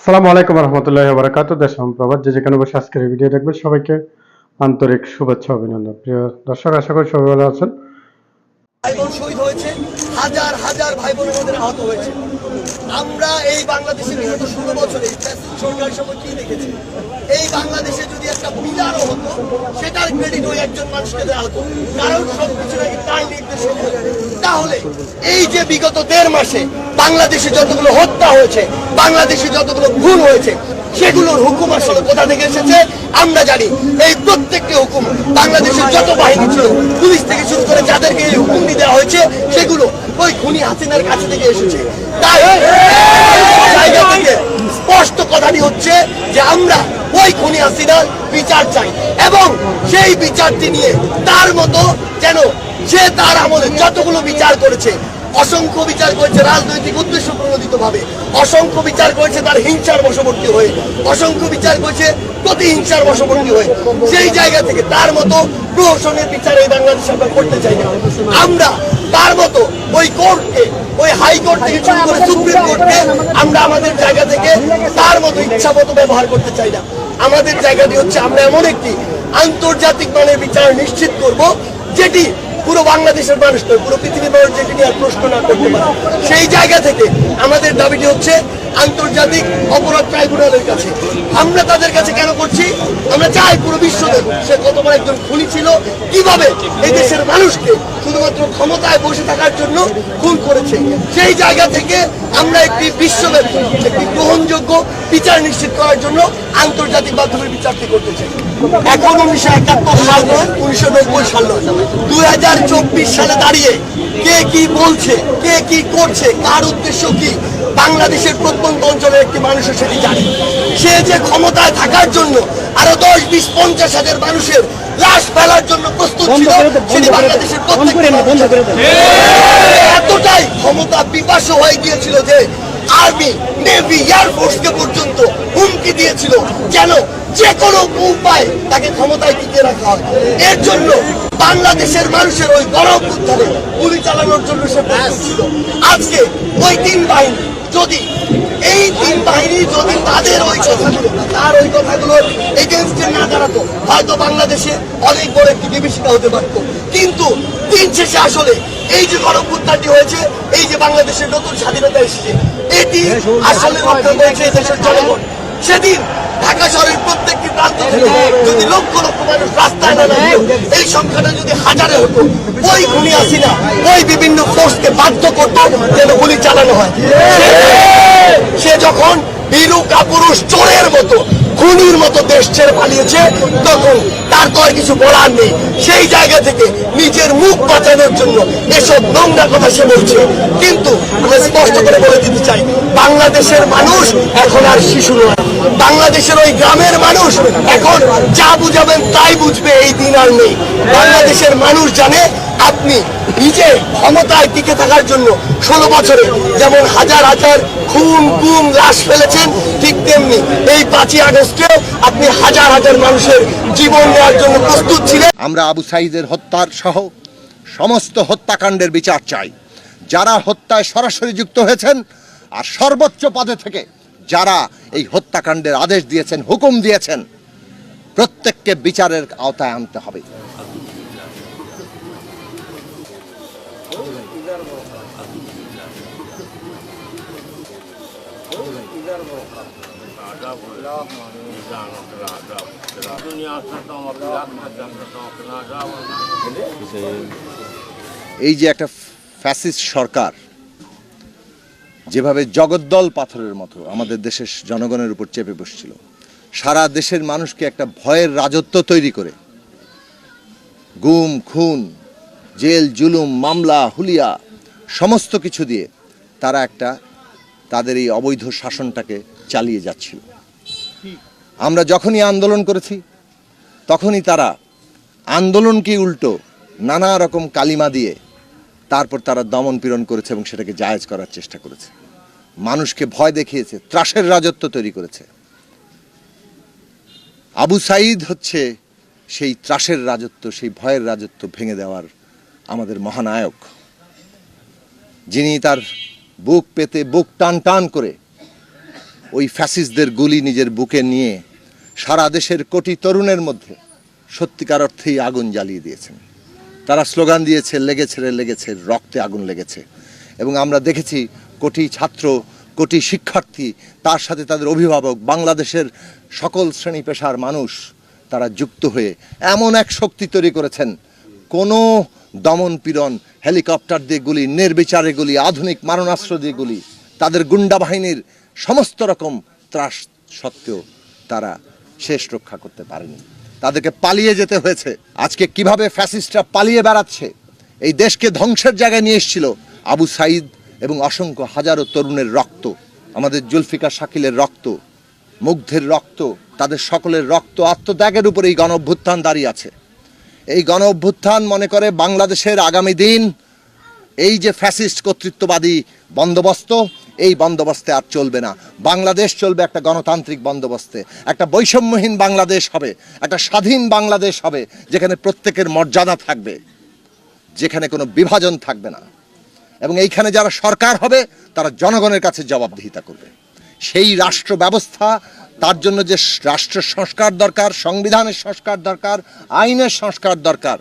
আসসালামু আলাইকুম রহমতুল্লাহি ওয়া বারাকাতুহু। দেশ এবং প্রবাদ যে যেখানে বসে আজকের এই ভিডিও দেখবেন সবাইকে আন্তরিক শুভেচ্ছা অভিনন্দন। প্রিয় দর্শক, আশা করি সবাই ভালো আছেন। ভাই বোন শহীদ হয়েছে, হাজার হাজার ভাই বোন আমাদের আহত হয়েছে। আমরা এই বাংলাদেশের বিগত 16 বছরে সরকারের সময় কি দেখেছি? এই বাংলাদেশে যদি একটা পিলারও হতো, সেটার ক্রেডিট ওই একজন মানুষকে দেওয়া হতো, কারণ সবকিছু নাকি তার নির্দেশে। তাহলে এই যে বিগত 1.5 মাসে বাংলাদেশে যতগুলো হত্যা হয়েছে, বাংলাদেশে যতগুলো খুন হয়েছে, সেগুলোর হুকুম আসলে কোথা থেকে এসেছে আমরা জানি। এই প্রত্যেকটি হুকুম বাংলাদেশের যত বাহিনী ছিল, পুলিশ থেকে শুরু করে যাদেরকে এই হুকুম দেওয়া হয়েছে, সেগুলো ওই খুনি হাসিনার কাছে থেকে এসেছে। তাই জায়গা থেকে স্পষ্ট কথাটি হচ্ছে যে আমরা ওই খুনি হাসিনার বিচার চাই, এবং সেই বিচারটি নিয়ে তার মতো যেন সে তার আমলে যতগুলো বিচার করেছে, অসংখ্য বিচার করেছে রাজনৈতিক উদ্দেশ্য প্রণোদিত ভাবে, অসংখ্য বিচার করেছে তার হিংসার বশবর্তী হয়ে, অসংখ্য বিচার করেছে প্রতিহিংসার বশবর্তী হয়ে, সেই জায়গা থেকে তার মতো প্রহসনের বিচার এই বাংলাদেশ আমরা করতে চাই না। আমরা তার মতো ওই কোর্টকে, ওই হাইকোর্ট থেকে শুরু করে সুপ্রিম কোর্টকে আমরা আমাদের জায়গা থেকে তার মতো ইচ্ছা মতো ব্যবহার করতে চাই না। আমাদের জায়গাটি হচ্ছে আমরা এমন একটি আন্তর্জাতিক মানের বিচার নিশ্চিত করব, যেটি পুরো বাংলাদেশের মানুষ নয়, পুরো পৃথিবীর মানুষ যেটি নিয়ে প্রশ্ন না করতে পারে। সেই জায়গা থেকে আমাদের দাবিটি হচ্ছে আন্তর্জাতিক অপরাধ ট্রাইব্যুনালের কাছে। আমরা তাদের কাছে কেন করছি? আমরা চাই পুরো বিশ্ব দেখুক সে কতবার একজন খুনি ছিল, কিভাবে এই দেশের মানুষকে শুধুমাত্র ক্ষমতায় বসে থাকার জন্য খুন করেছে। সেই জায়গা থেকে আমরা একটি বিশ্বব্যাপী একটি গ্রহণযোগ্য বিচার নিশ্চিত করার জন্য আন্তর্জাতিক মাধ্যমের বিচারটি করতে চাই। এখন 1971 সাল নয়, 1990 সাল নয়, 2024 সালে দাঁড়িয়ে কে কি বলছে, কে কি করছে, কার উদ্দেশ্য কি, বাংলাদেশের প্রত্যন্ত অঞ্চলের একটি মানুষের সেটি জানে। সে যে ক্ষমতায় থাকার জন্য আরো 10, 20, 50 হাজার মানুষের লাশ ফেলার জন্য প্রস্তুত ছিল, সেটি বাংলাদেশের প্রত্যেকটি এতটাই ক্ষমতা পিপাসু হয়ে গিয়েছিল যে আর্মি, নেভি, এয়ারফোর্সকে পর্যন্ত হুমকি দিয়েছিল যেন যে কোনো উপায় তাকে ক্ষমতায় টিকিয়ে রাখা হয়। এর জন্য বাংলাদেশের মানুষের ওই গণঅভ্যুত্থানে গুলি চালানোর জন্য সে ছিল। আজকে ওই তিন বাহিনী যদি তাদের ওই কথাগুলো, তার ওই কথাগুলোর এগেনস্টে না দাঁড়াতো, হয়তো বাংলাদেশে অনেক বড় একটি বিভীষিকা হতে পারত। কিন্তু দিন শেষে আসলে এই যে গণঅভ্যুত্থানটি হয়েছে, এই যে বাংলাদেশের নতুন স্বাধীনতা এসেছে, এটি আসলে রক্ষা করেছে দেশের জনগণ। সেদিন ঢাকা শহরের প্রত্যেকটি প্রান্ত থেকে যদি লক্ষ লক্ষ মানুষ রাস্তায় না নামতো, এই সংখ্যাটা যদি হাজারে হতো, ওই খুনি হাসিনা ওই বিভিন্ন ফোর্সকে বাধ্য করতো যেন গুলি চালানো হয়। সে যখন বীরু কাপুরুষ চোরের মতো, খুনির মতো দেশ ছেড়ে পালিয়েছে, তখন তার তো আর কিছু বলার নেই। সেই জায়গা থেকে নিজের মুখ বাঁচানোর জন্য এসব নোংরা কথা সে বলছে। কিন্তু আমরা স্পষ্ট করে বলে দিতে চাই, বাংলাদেশের মানুষ এখন আর শিশু নয়। বাংলাদেশের ওই গ্রামের মানুষ এখন যা বুঝাবেন তাই বুঝবে, এই দিন আর নেই। বাংলাদেশের মানুষ জানে আপনি নিজে ক্ষমতায় টিকে থাকার জন্য 16 বছরে যেমন হাজার হাজার খুন গুম লাশ ফেলেছেন, ঠিক তেমনি এই 5ই আগস্টেও আপনি হাজার হাজার মানুষের জীবন নেওয়ার জন্য প্রস্তুত ছিলেন। আমরা আবু সাঈদের হত্যার সহ সমস্ত হত্যাকাণ্ডের বিচার চাই। যারা হত্যায় সরাসরি যুক্ত হয়েছেন আর সর্বোচ্চ পদে থেকে যারা এই হত্যাকাণ্ডের আদেশ দিয়েছেন, হুকুম দিয়েছেন, প্রত্যেককে বিচারের আওতায় আনতে হবে। এই যে একটা ফ্যাসিস্ট সরকার যেভাবে জগদ্দল পাথরের মতো আমাদের দেশের জনগণের উপর চেপে বসছিল, সারা দেশের মানুষকে একটা ভয়ের রাজত্ব তৈরি করে গুম খুন জেল জুলুম মামলা হুলিয়া সমস্ত কিছু দিয়ে তারা একটা তাদের এই অবৈধ শাসনটাকে চালিয়ে যাচ্ছিল। আমরা যখনই আন্দোলন করেছি তখনই তারা আন্দোলনকে উল্টো নানা রকম কালিমা দিয়ে তারপর তারা দমন পীড়ন করেছে এবং সেটাকে জায়েজ করার চেষ্টা করেছে। মানুষকে ভয় দেখিয়েছে, ত্রাসের রাজত্ব তৈরি করেছে। আবু সাঈদ হচ্ছে সেই ত্রাসের রাজত্ব, সেই ভয়ের রাজত্ব ভেঙে দেওয়ার আমাদের মহানায়ক, যিনি তার বুক পেতে বুক টান টান করে ওই ফ্যাসিস্টদের গুলি নিজের বুকে নিয়ে সারা দেশের কোটি তরুণের মধ্যে সত্যিকার অর্থেই আগুন জ্বালিয়ে দিয়েছেন। তারা স্লোগান দিয়েছে, লেগেছে রে লেগেছে, রক্তে আগুন লেগেছে। এবং আমরা দেখেছি কোটি ছাত্র, কোটি শিক্ষার্থী, তার সাথে তাদের অভিভাবক, বাংলাদেশের সকল শ্রেণী পেশার মানুষ তারা যুক্ত হয়ে এমন এক শক্তি তৈরি করেছেন, কোনো দমন পীড়ন, হেলিকপ্টার দিয়ে গুলি, নির্বিচারে গুলি, আধুনিক মারণাস্ত্র দিয়ে গুলি, তাদের গুন্ডা বাহিনীর সমস্ত রকম ত্রাস সত্ত্বেও তারা শেষ রক্ষা করতে পারেনি। তাদেরকে পালিয়ে যেতে হয়েছে। আজকে কিভাবে ফ্যাসিস্টরা পালিয়ে বেড়াচ্ছে, এই দেশকে ধ্বংসের জায়গায় নিয়ে এসেছিল আবু সাইদ এবং অসংখ্য হাজারো তরুণের রক্ত, আমাদের জুলফিকার শাকিলের রক্ত, মুগ্ধের রক্ত, তাদের সকলের রক্ত আত্মত্যাগের উপর এই গণ অভ্যুত্থান দাঁড়িয়ে আছে। এই গণ অভ্যুত্থান মনে করে বাংলাদেশের আগামী দিন এই যে ফ্যাসিস্ট কর্তৃত্ববাদী বন্দোবস্ত, এই বন্দোবস্তে আর চলবে না। বাংলাদেশ চলবে একটা গণতান্ত্রিক বন্দোবস্তে, একটা বৈষম্যহীন বাংলাদেশ হবে, একটা স্বাধীন বাংলাদেশ হবে, যেখানে প্রত্যেকের মর্যাদা থাকবে, যেখানে কোনো বিভাজন থাকবে না। এবং এইখানে যারা সরকার হবে তারা জনগণের কাছে জবাবদিহিতা করবে। সেই রাষ্ট্র ব্যবস্থা, তার জন্য যে রাষ্ট্র সংস্কার দরকার, সংবিধানের সংস্কার দরকার, আইনের সংস্কার দরকার,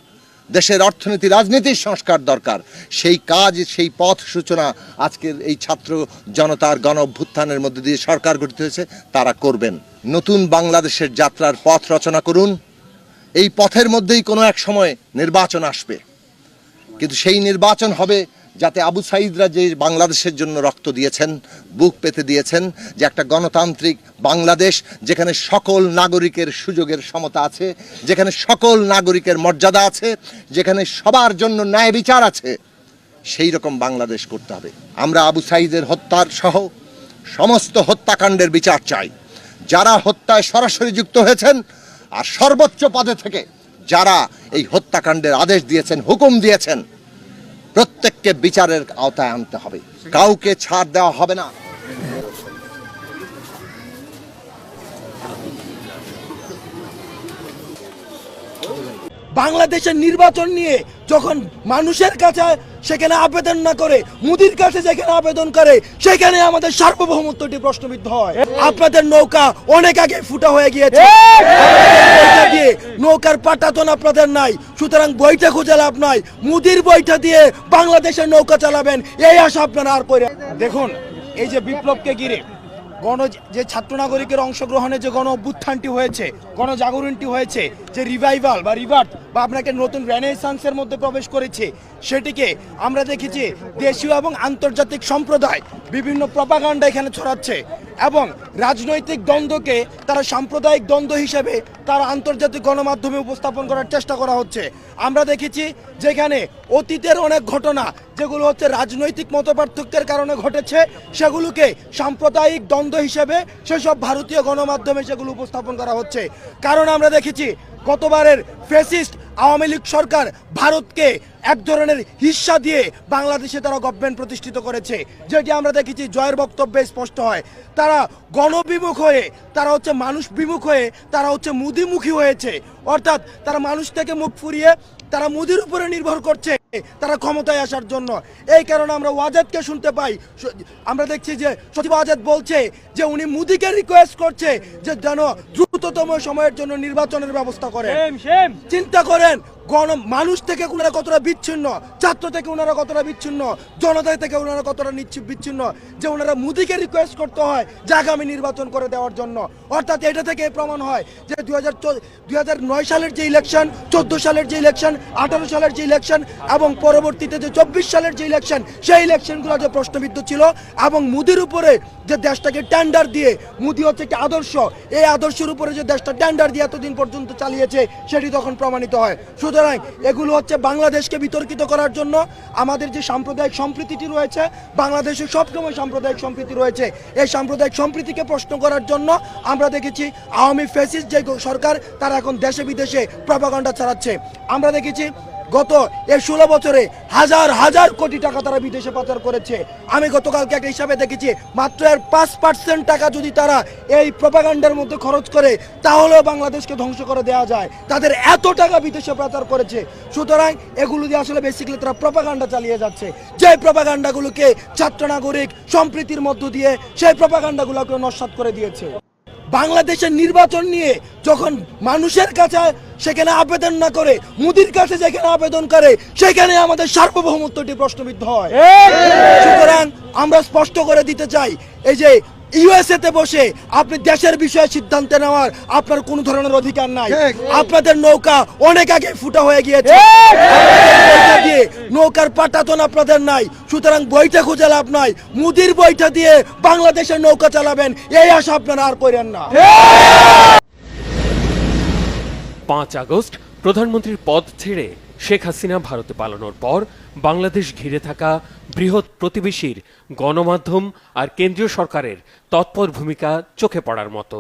দেশের অর্থনীতি রাজনীতির সংস্কার দরকার, সেই কাজ, সেই পথ সূচনা আজকের এই ছাত্র জনতার গণ অভ্যুত্থানের মধ্যে দিয়ে সরকার গঠিত হয়েছে, তারা করবেন। নতুন বাংলাদেশের যাত্রার পথ রচনা করুন। এই পথের মধ্যেই কোনো এক সময় নির্বাচন আসবে, কিন্তু সেই নির্বাচন হবে যাতে আবু সাইদরা যে বাংলাদেশের জন্য রক্ত দিয়েছেন, বুক পেতে দিয়েছেন, যে একটা গণতান্ত্রিক বাংলাদেশ যেখানে সকল নাগরিকের সুযোগের সমতা আছে, যেখানে সকল নাগরিকের মর্যাদা আছে, যেখানে সবার জন্য ন্যায় বিচার আছে, সেই রকম বাংলাদেশ করতে হবে। আমরা আবু সাইদের হত্যার সহ সমস্ত হত্যাকাণ্ডের বিচার চাই। যারা হত্যায় সরাসরি যুক্ত হয়েছেন আর সর্বোচ্চ পদে থেকে যারা এই হত্যাকাণ্ডের আদেশ দিয়েছেন, হুকুম দিয়েছেন, প্রত্যেককে বিচারের আওতায় আনতে হবে। কাউকে ছাড় দেওয়া হবে না। বাংলাদেশের নির্বাচন নিয়ে যখন মানুষের কাছে সেখানে আবেদন না করে মোদির কাছে যেখানে আবেদন করে, সেখানে আমাদের সার্বভৌমত্বটি প্রশ্নবিদ্ধ হয়। আপনাদের নৌকা অনেক আগে ফুটা হয়ে গিয়েছে, বইটা দিয়ে নৌকার পাটাতন আপনাদের নাই, সুতরাং বইটা খুঁজে লাভ নাই। মোদির বইটা দিয়ে বাংলাদেশের নৌকা চালাবেন, এই আশা আপনারা আর করে। দেখুন, এই যে বিপ্লবকে ঘিরে যে ছাত্র নাগরিকের অংশগ্রহণে যে গণ অভ্যুত্থানটি হয়েছে, গণজাগরণটি হয়েছে, যে রিভাইভাল বা রিভার্ট বা আপনাকে নতুন রেনেসান্সের মধ্যে প্রবেশ করেছে, সেটিকে আমরা দেখেছি দেশীয় এবং আন্তর্জাতিক সম্প্রদায় বিভিন্ন প্রপাগান্ডা এখানে ছড়াচ্ছে এবং রাজনৈতিক দ্বন্দ্বকে তারা সাম্প্রদায়িক দ্বন্দ্ব হিসেবে তারা আন্তর্জাতিক গণমাধ্যমে উপস্থাপন করার চেষ্টা করা হচ্ছে। আমরা দেখেছি যেখানে অতীতের অনেক ঘটনা যেগুলো হচ্ছে রাজনৈতিক মতপার্থক্যের কারণে ঘটেছে, সেগুলোকে সাম্প্রদায়িক দ্বন্দ্ব হিসেবে সেসব ভারতীয় গণমাধ্যমে সেগুলো উপস্থাপন করা হচ্ছে। কারণ আমরা দেখেছি গতবারের ফ্যাসিস্ট আওয়ামী লীগ সরকার ভারতকে এক ধরনের হিস্সা দিয়ে বাংলাদেশে তারা গভর্নমেন্ট প্রতিষ্ঠিত করেছে, যেটি আমরা দেখেছি জয়ের বক্তব্যে স্পষ্ট হয়। তারা গণবিমুখ হয়ে, তারা হচ্ছে মানুষ বিমুখ হয়ে, তারা হচ্ছে মুদিমুখী হয়েছে, অর্থাৎ তারা মানুষ থেকে মুখ ফুরিয়ে তারা মোদির উপরে নির্ভর করছে তারা ক্ষমতায় আসার জন্য। এই কারণে আমরা ওয়াজেদকে শুনতে পাই, আমরা দেখছি যে সচিব ওয়াজেদ বলছে যে উনি মোদিকে রিকোয়েস্ট করছে যে যেন দ্রুততম সময়ের জন্য নির্বাচনের ব্যবস্থা করে। চিন্তা করেন, মানুষ থেকে ওনারা কতটা বিচ্ছিন্ন, ছাত্র থেকে ওনারা কতটা বিচ্ছিন্ন, জনতা থেকে ওনারা কতটা বিচ্ছিন্ন, যে ওনারা মোদিকে রিকোয়েস্ট করতে হয় যে আগামী নির্বাচন করে দেওয়ার জন্য। অর্থাৎ এটা থেকে প্রমাণ হয় যে 2009 সালের যে ইলেকশন, 14 সালের যে ইলেকশন, 18 সালের যে ইলেকশন এবং পরবর্তীতে যে 24 সালের যে ইলেকশন, সেই ইলেকশনগুলো যে প্রশ্নবিদ্ধ ছিল এবং মোদির উপরে যে দেশটাকে টেন্ডার দিয়ে, মোদি হচ্ছে একটি আদর্শ, এই আদর্শের উপরে যে দেশটা টেন্ডার দিয়ে এতদিন পর্যন্ত চালিয়েছে, সেটি তখন প্রমাণিত হয়। সুতরাং এগুলো হচ্ছে বাংলাদেশকে বিতর্কিত করার জন্য। আমাদের যে সাম্প্রদায়িক সম্প্রীতিটি রয়েছে, বাংলাদেশে সবসময় সাম্প্রদায়িক সম্প্রীতি রয়েছে, এই সাম্প্রদায়িক সম্প্রীতিকে প্রশ্ন করার জন্য আমরা দেখেছি আওয়ামী ফ্যাসিস্ট যে সরকার, তারা এখন দেশে বিদেশে প্রপাগান্ডা ছড়াচ্ছে। আমরা দেখেছি গত এই 16 বছরে হাজার হাজার কোটি টাকা তারা বিদেশে পাচার করেছে। আমি গতকালকে একটা হিসাবে দেখেছি, মাত্র এর 5% টাকা যদি তারা এই প্রপাগান্ডার মধ্যে খরচ করে তাহলেও বাংলাদেশকে ধ্বংস করে দেওয়া যায়। তাদের এত টাকা বিদেশে পাচার করেছে, সুতরাং এগুলো দিয়ে আসলে বেসিক্যালি তারা প্রপাগান্ডা চালিয়ে যাচ্ছে। যে প্রপাগান্ডাগুলোকে ছাত্র নাগরিক সম্প্রীতির মধ্য দিয়ে সেই প্রপাগান্ডাগুলোকে নস্যাৎ করে দিয়েছে। বাংলাদেশের নির্বাচন নিয়ে যখন মানুষের কাছে সেখানে আবেদন না করে মোদির কাছে যেখানে আবেদন করে সেখানে আমাদের সার্বভৌমত্বটি প্রশ্নবিদ্ধ হয়। সুতরাং আমরা স্পষ্ট করে দিতে চাই, এই যে ইউএসএ তে বসে আপনি দেশের বিষয়ে সিদ্ধান্ত নেওয়ার আপনার কোনো ধরনের অধিকার নাই। আপনাদের নৌকা অনেক আগে ফুটা হয়ে গিয়েছে, দিয়ে নৌকার পাটাতন আপনাদের নাই। সুতরাং বইটা খুঁজে লাভ নাই, মুদির বইটা দিয়ে বাংলাদেশের নৌকা চালাবেন এই আশা আপনারা আর করেন না। 5 আগস্ট প্রধানমন্ত্রীর পদ ছেড়ে শেখ হাসিনা ভারতে পালানোর পর বাংলাদেশ ঘিরে থাকা বৃহৎ প্রতিবেশীর গণমাধ্যম আর কেন্দ্রীয় সরকারের তৎপর ভূমিকা চোখে পড়ার মতো।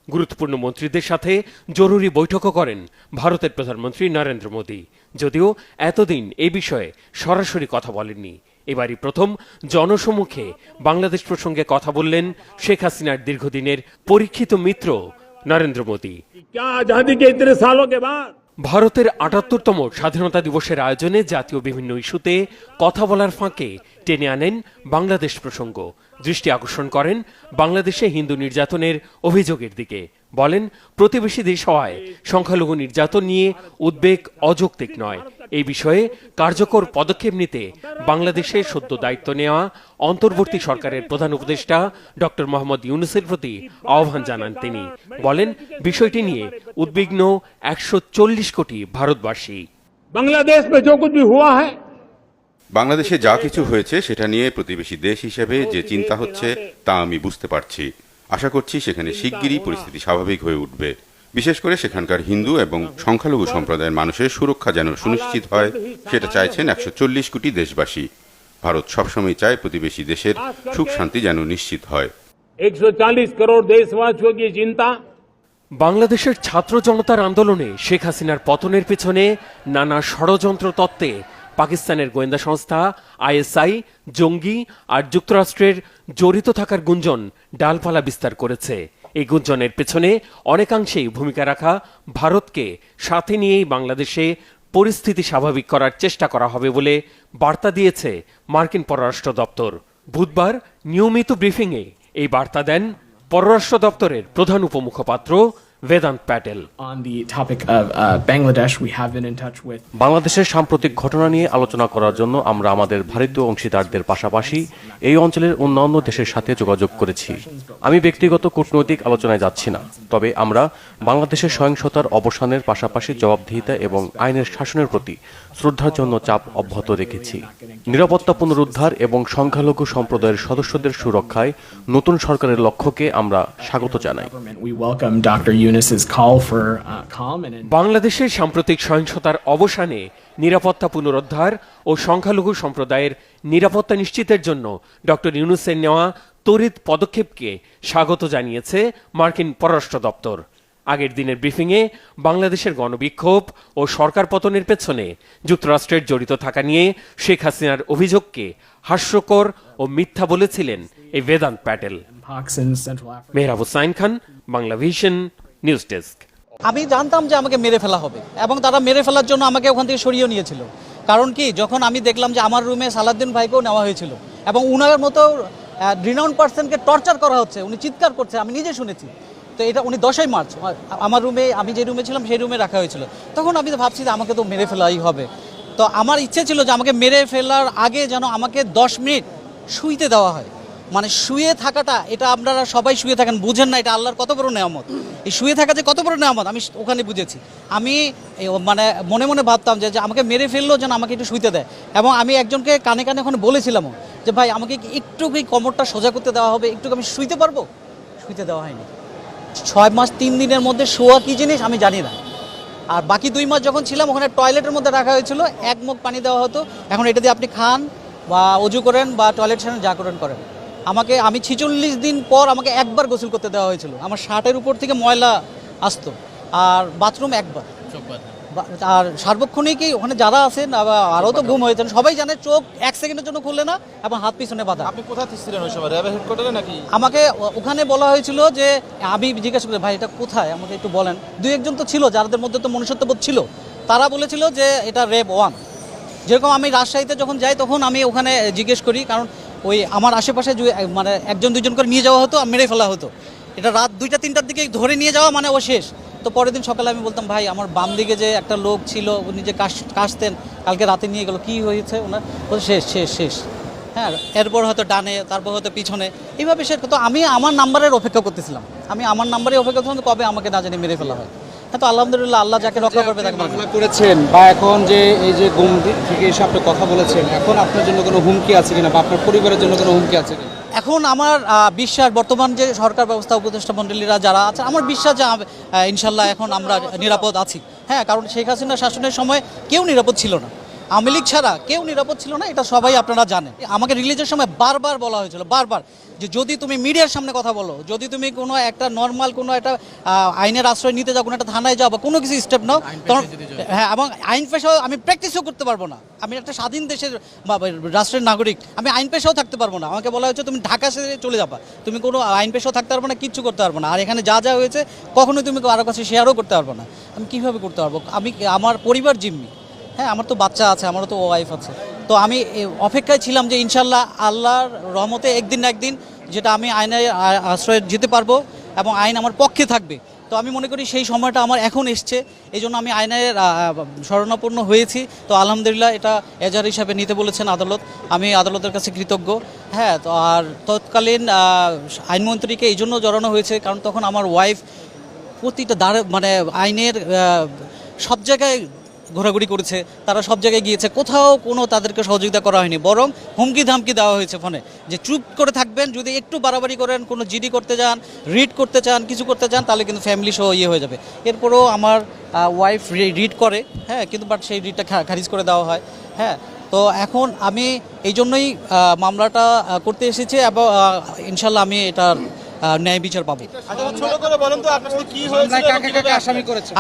গুরুত্বপূর্ণ মন্ত্রীদের সাথে জরুরি বৈঠকও করেন ভারতের প্রধানমন্ত্রী নরেন্দ্র মোদী, যদিও এতদিন এ বিষয়ে সরাসরি কথা বলেননি। এবারই প্রথম জনসম্মুখে বাংলাদেশ প্রসঙ্গে কথা বললেন শেখ হাসিনার দীর্ঘদিনের পরীক্ষিত মিত্র নরেন্দ্র মোদী। ভারতের ৭৮তম স্বাধীনতা দিবসের আয়োজনে জাতীয় বিভিন্ন ইস্যুতে কথা বলার ফাঁকে টেনে আনেন বাংলাদেশ প্রসঙ্গ। দৃষ্টি আকর্ষণ করেন বাংলাদেশে হিন্দু নির্যাতনের অভিযোগের দিকে। বলেন, প্রতিবেশী দেশ হওয়ায় সংখ্যালঘু নির্যাতন নিয়ে উদ্বেগ অযৌক্তিক নয়। এই বিষয়ে কার্যকর পদক্ষেপ নিতে বাংলাদেশে সদ্য দায়িত্ব নেওয়া অন্তর্বর্তী সরকারের প্রধান উপদেষ্টা ডক্টর মোহাম্মদ ইউনূসের প্রতি আহ্বান জানান তিনি। বলেন, বিষয়টি নিয়ে উদ্বিগ্ন ১৪০ কোটি ভারতবাসী। বাংলাদেশে যা কিছু হয়েছে সেটা নিয়ে প্রতিবেশী দেশ হিসেবে যে চিন্তা হচ্ছে তা আমি বুঝতে পারছি। আশা করছি সেখানে শিগগিরই পরিস্থিতি স্বাভাবিক হয়ে উঠবে। বিশেষ করে সেখানকার হিন্দু এবং সংখ্যালঘু সম্প্রদায়ের মানুষের সুরক্ষা যেন সুনিশ্চিত হয়, সেটা চাইছেন ১৪০ কোটি দেশবাসী। ভারত সবসময় চায় প্রতিবেশী দেশের সুখ শান্তি যেন নিশ্চিত হয়। 140 करोड़ देशवासियों की चिंता। বাংলাদেশের ছাত্র জনতার আন্দোলনে শেখ হাসিনার পতনের পেছনে নানা ষড়যন্ত্র তত্ত্বে পাকিস্তানের গোয়েন্দা সংস্থা আইএসআই, জঙ্গি আর যুক্তরাষ্ট্রের জড়িত থাকার গুঞ্জন ডালপালা বিস্তার করেছে। এই গুঞ্জনের পেছনে অনেকাংশেই ভূমিকা রাখা ভারতকে সাথে নিয়েই বাংলাদেশে পরিস্থিতি স্বাভাবিক করার চেষ্টা করা হবে বলে বার্তা দিয়েছে মার্কিন পররাষ্ট্র দপ্তর। বুধবার নিয়মিত ব্রিফিংয়ে এই বার্তা দেন পররাষ্ট্র দপ্তরের প্রধান উপমুখপাত্র বেদান্ত প্যাটেল। বাংলাদেশের সাম্প্রতিক ঘটনা নিয়ে আলোচনা করার জন্য আমরা আমাদের ভারতীয় অংশীদারদের পাশাপাশি এই অঞ্চলের অন্যান্য দেশের সাথে যোগাযোগ করেছি। আমি ব্যক্তিগত কূটনৈতিক আলোচনায় যাচ্ছি না, তবে আমরা বাংলাদেশের সহিংসতার অবসানের পাশাপাশি জবাবদিহিতা এবং আইনের শাসনের প্রতি শ্রদ্ধার জন্য চাপ অব্যাহত রেখেছি। নিরাপত্তা পুনরুদ্ধার এবং সংখ্যালঘু সম্প্রদায়ের সদস্যদের সুরক্ষায় নতুন সরকারের লক্ষ্যকে আমরা স্বাগত জানাই। বাংলাদেশের সাম্প্রতিক সহিংসতার অবসানে নিরাপত্তা পুনরুদ্ধার ও সংখ্যালঘু সম্প্রদায়ের নিরাপত্তা নিশ্চিতের জন্য ডক্টর ইউনূসের নেওয়া তড়িৎ পদক্ষেপকে স্বাগত জানিয়েছে মার্কিন পররাষ্ট্র দপ্তর। আগের দিনের ব্রিফিংয়ে বাংলাদেশের গণবিক্ষোভ ও সরকার পতনের পেছনে যুক্তরাষ্ট্রের জড়িত থাকা নিয়ে শেখ হাসিনার অভিযোগকে হাস্যকর ও মিথ্যা বলেছিলেন এই Vedanta Patel. Mehrab Hussain Khan, Bangla vision, news desk. আমি জানতাম যে আমাকে মেরে ফেলা হবে এবং তারা মেরে ফেলার জন্য আমাকে ওখান থেকে সরিয়ে নিয়েছিল। কারণ কি, যখন আমি দেখলাম যে আমার রুমে সালাউদ্দিন ভাইকেও নেওয়া হয়েছিল এবং উনার মতো রিনাউন্ড পার্সনকে টর্চার করা হচ্ছে, উনি চিৎকার করছে, আমি নিজে শুনেছি। তো এটা উনি 10ই মার্চ আমার রুমে, আমি যে রুমে ছিলাম সেই রুমে রাখা হয়েছিল। তখন আমি তো ভাবছি যে আমাকে তো মেরে ফেলাই হবে। তো আমার ইচ্ছে ছিল যে আমাকে মেরে ফেলার আগে যেন আমাকে 10 মিনিট শুইতে দেওয়া হয়। মানে শুয়ে থাকাটা, এটা আপনারা সবাই শুয়ে থাকেন, বুঝেন না এটা আল্লাহর কত বড় নেয়ামত। এই শুয়ে থাকা যে কত বড় নেয়ামত আমি ওখানে বুঝেছি। আমি মানে মনে মনে ভাবতাম যে আমাকে মেরে ফেললেও যেন আমাকে একটু শুইতে দেয়। এবং আমি একজনকে কানে কানে ওখানে বলেছিলাম যে ভাই আমাকে একটু কোমরটা সোজা করতে দেওয়া হবে, একটু আমি শুইতে পারবো। শুইতে দেওয়া হয়নি। 6 মাস 3 দিনের মধ্যে শোয়া কী জিনিস আমি জানি না। আর বাকি 2 মাস যখন ছিলাম ওখানে টয়লেটের মধ্যে রাখা হয়েছিল, 1 মগ পানি দেওয়া হতো। এখন এটা দিয়ে আপনি খান বা অজু করেন বা টয়লেট সারেন, যা করেন। আমি 46 দিন পর আমাকে একবার গোসল করতে দেওয়া হয়েছিল। আমার শার্টের উপর থেকে ময়লা আসতো, আর বাথরুম একবার, আর সার্বক্ষণিকই ওখানে যারা আছেন আরও তো গুম হয়েছেন, সবাই জানে চোখ 1 সেকেন্ডের জন্য খুললে না এবং হাত পিছনে বাঁধা। আপনি কোথা থেকে ছিলেন ওই সময়, র্যাবের হেডকোয়ার্টারে নাকি? আমাকে ওখানে বলা হয়েছিল যে, আমি জিজ্ঞাসা করি ভাই এটা কোথায় আমাকে একটু বলেন। 2-1 তো ছিল যাদের মধ্যে তো মনুষ্যত্ববোধ ছিল, তারা বলেছিল যে এটা র্যাব 1। যেরকম আমি রাজশাহীতে যখন যাই তখন আমি ওখানে জিজ্ঞেস করি, কারণ ওই আমার আশেপাশে মানে 1-2 করে নিয়ে যাওয়া হতো, মেরে ফেলা হতো। এটা রাত 2-3টার দিকে ধরে নিয়ে যাওয়া মানে ও শেষ। তো পরের দিন সকালে আমি বলতাম ভাই আমার বাম দিকে যে একটা লোক ছিল উনি যে কাশতেন কালকে রাতে নিয়ে গেল, কি হয়েছে ওনার? শেষ শেষ শেষ। হ্যাঁ, এরপর হয়তো ডানে, তারপর হয়তো পিছনে, এইভাবে শেষ। তো আমি আমার নাম্বারের অপেক্ষা করতেছিলাম, অপেক্ষা করছিলাম কবে আমাকে না জানি মেরে ফেলা হয়। হ্যাঁ, তো আলহামদুলিল্লাহ আল্লাহ যাকে রক্ষা করবে তাকে মামলা করেছেন বা এখন যে এই যে গুম থেকে এসে আপনি কথা বলেছেন, এখন আপনার জন্য কোনো হুমকি আছে কিনা বা আপনার পরিবারের জন্য কোনো হুমকি আছে কিনা? এখন আমার বিশ্বাস, বর্তমান যে সরকার ব্যবস্থা উপদেষ্টা মণ্ডলীরা যারা আছে, আমার বিশ্বাস যে ইনশাল্লাহ এখন আমরা নিরাপদ আছি। হ্যাঁ, কারণ শেখ হাসিনা শাসনের সময় কেউ নিরাপদ ছিল না, আওয়ামী লীগ ছাড়া কেউ নিরাপদ ছিল না, এটা সবাই আপনারা জানেন। আমাকে রিলিজের সময় বারবার বলা হয়েছিল, বারবার, যে যদি তুমি মিডিয়ার সামনে কথা বলো, যদি তুমি কোনো একটা নর্মাল কোনো একটা আইনের আশ্রয় নিতে যাও, কোনো একটা থানায় যাও বা কোনো কিছু স্টেপ নাও, তখন হ্যাঁ, এবং আইন পেশাও আমি প্র্যাকটিসও করতে পারবো না। আমি একটা স্বাধীন দেশের রাষ্ট্রের নাগরিক, আমি আইন পেশাও থাকতে পারবো না। আমাকে বলা হয়েছে তুমি ঢাকা ছেড়ে চলে যাবা, তুমি কোনো আইন পেশাও থাকতে পারবো না, কিচ্ছু করতে পারবো না। আর এখানে যা যা হয়েছে কখনোই তুমি কারো কাছে শেয়ারও করতে পারবো না। আমি কীভাবে করতে পারবো? আমি আমার পরিবার জিম্মি, হ্যাঁ, আমার তো বাচ্চা আছে, আমারও তো ওয়াইফ আছে। তো আমি অপেক্ষায় ছিলাম যে ইনশাল্লাহ আল্লাহর রহমতে একদিন না একদিন যেটা আমি আইনের আশ্রয়ে যেতে পারবো এবং আইন আমার পক্ষে থাকবে। তো আমি মনে করি সেই সময়টা আমার এখন এসছে, এই জন্য আমি আইনের শরণাপন্ন হয়েছি। তো আলহামদুলিল্লাহ এটা এজাহার হিসাবে নিতে বলেছেন আদালত, আমি আদালতের কাছে কৃতজ্ঞ। হ্যাঁ, তো আর তৎকালীন আইনমন্ত্রীকে এই জন্য জড়ানো হয়েছে কারণ তখন আমার ওয়াইফ প্রতিটা মানে আইনের সব জায়গায় ঘোরাঘুরি করেছে, তারা সব জায়গায় গিয়েছে, কোথাও কোনো তাদেরকে সহযোগিতা করা হয়নি, বরং হুমকি ধামকি দেওয়া হয়েছে ফোনে যে চুপ করে থাকবেন, যদি একটু বাড়াবাড়ি করেন, কোনো জিডি করতে যান, রিড করতে চান, কিছু করতে চান, তাহলে কিন্তু ফ্যামিলি সহ হয়ে যাবে। এরপরও আমার ওয়াইফ রিড করে, হ্যাঁ, কিন্তু বাট সেই রিডটা খারিজ করে দেওয়া হয়। হ্যাঁ, তো এখন আমি এই জন্যই মামলাটা করতে এসেছি এবং ইনশাল্লাহ আমি এটার ন্যায় বিচার পাবো।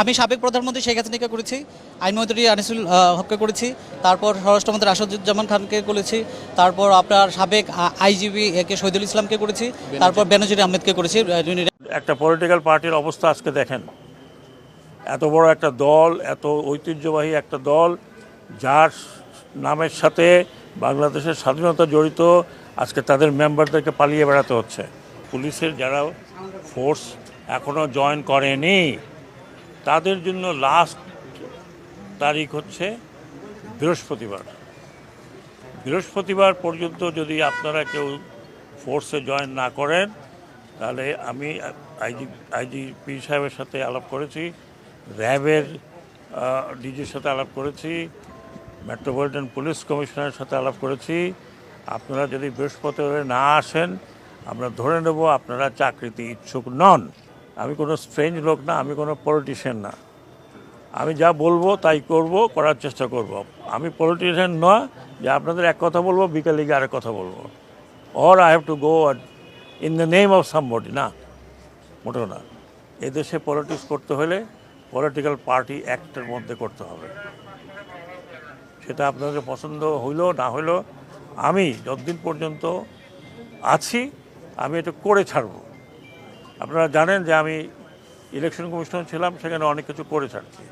আমি সাবেক প্রধানমন্ত্রী শেখ হাসিনাকে করেছি, আইনমন্ত্রী আনিসুল হককে করেছি, তারপর স্বরাষ্ট্রমন্ত্রী আসাদুজ্জামান খানকে করেছি, তারপর আপনার সাবেক আইজিপি কে শহীদুল ইসলামকে করেছি, তারপর বেনজির আহমেদকে করেছি। একটা পলিটিক্যাল পার্টির অবস্থা আজকে দেখেন, এত বড় একটা দল, এত ঐতিহ্যবাহী একটা দল, যার নামের সাথে বাংলাদেশের স্বাধীনতা জড়িত, আজকে তাদের মেম্বারদেরকে পালিয়ে বেড়াতে হচ্ছে। পুলিশের যারা ফোর্স এখনও জয়েন করেনি তাদের জন্য লাস্ট তারিখ হচ্ছে বৃহস্পতিবার পর্যন্ত যদি আপনারা কেউ ফোর্সে জয়েন না করেন, তাহলে আমি আইজিপি সাহেবের সাথে আলাপ করেছি, র্যাবের ডিজির সাথে আলাপ করেছি, মেট্রোপলিটন পুলিশ কমিশনারের সাথে আলাপ করেছি। আপনারা যদি বৃহস্পতিবার না আসেন, আমরা ধরে নেব আপনারা চাকরিতে ইচ্ছুক নন। আমি কোনো স্ট্রেঞ্জ লোক না, আমি কোনো পলিটিশিয়ান না। আমি যা বলবো তাই করার চেষ্টা করব। আমি পলিটিশিয়ান নয় যে আপনাদের এক কথা বলবো, বিকালে গিয়ে আরেক কথা বলবো, or I have to go in the name of somebody, না, মোটেও না। এদেশে পলিটিক্স করতে হলে পলিটিক্যাল পার্টি অ্যাক্টের মধ্যে করতে হবে। সেটা আপনাদের পছন্দ হইলো না হইলো, আমি যতদিন পর্যন্ত আছি আমি এটা করে ছাড়ব। আপনারা জানেন যে আমি ইলেকশন কমিশনার ছিলাম, সেখানে অনেক কিছু করে ছাড়ছি।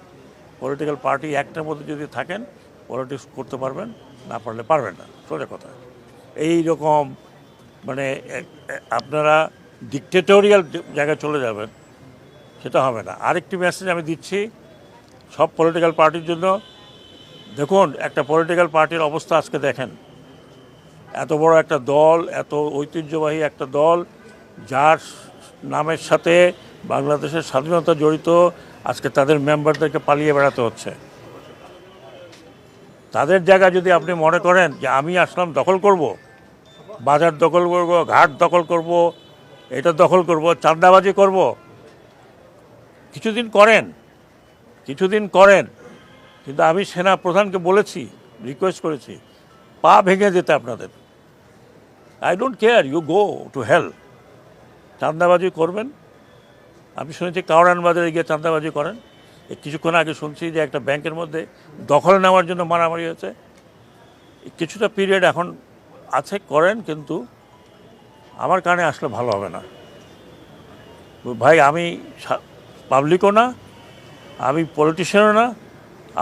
পলিটিক্যাল পার্টি অ্যাক্টের মধ্যে যদি থাকেন পলিটিক্স করতে পারবেন, না পারলে পারবেন না, সোজা কথা। এই রকম মানে আপনারা ডিকটেটোরিয়াল জায়গায় চলে যাবেন, সেটা হবে না। আরেকটি মেসেজ আমি দিচ্ছি সব পলিটিক্যাল পার্টির জন্য। দেখুন, একটা পলিটিক্যাল পার্টির অবস্থা আজকে দেখেন, এত বড় একটা দল, এত ঐতিহ্যবাহী একটা দল, যার নামের সাথে বাংলাদেশের স্বাধীনতা জড়িত, আজকে তাদের মেম্বারদেরকে পালিয়ে বেড়াতে হচ্ছে। তাদের জায়গায় যদি আপনি মনে করেন যে আমি আসলাম দখল করব, বাজার দখল করব, ঘাট দখল করব, এটা দখল করব, চাঁদাবাজি করব, কিছুদিন করেন, কিন্তু আমি সেনা প্রধানকে বলেছি, রিকোয়েস্ট করেছি, পা ভেঙে যেতে আপনাদের। I don't care, you go to hell. চাঁদাবাজি করবেন, আমি শুনেছি কাউরান বাজারে গিয়ে চাঁদাবাজি করেন, কিছুক্ষণ আগে শুনছি যে একটা ব্যাংকের মধ্যে দখল নেওয়ার জন্য মারামারি হয়েছে। কিছুটা পিরিয়ড এখন আছে, করেন, কিন্তু আমার কানে আসলে ভালো হবে না ভাই। আমি পাবলিকও না, আমি পলিটিশিয়ানও না,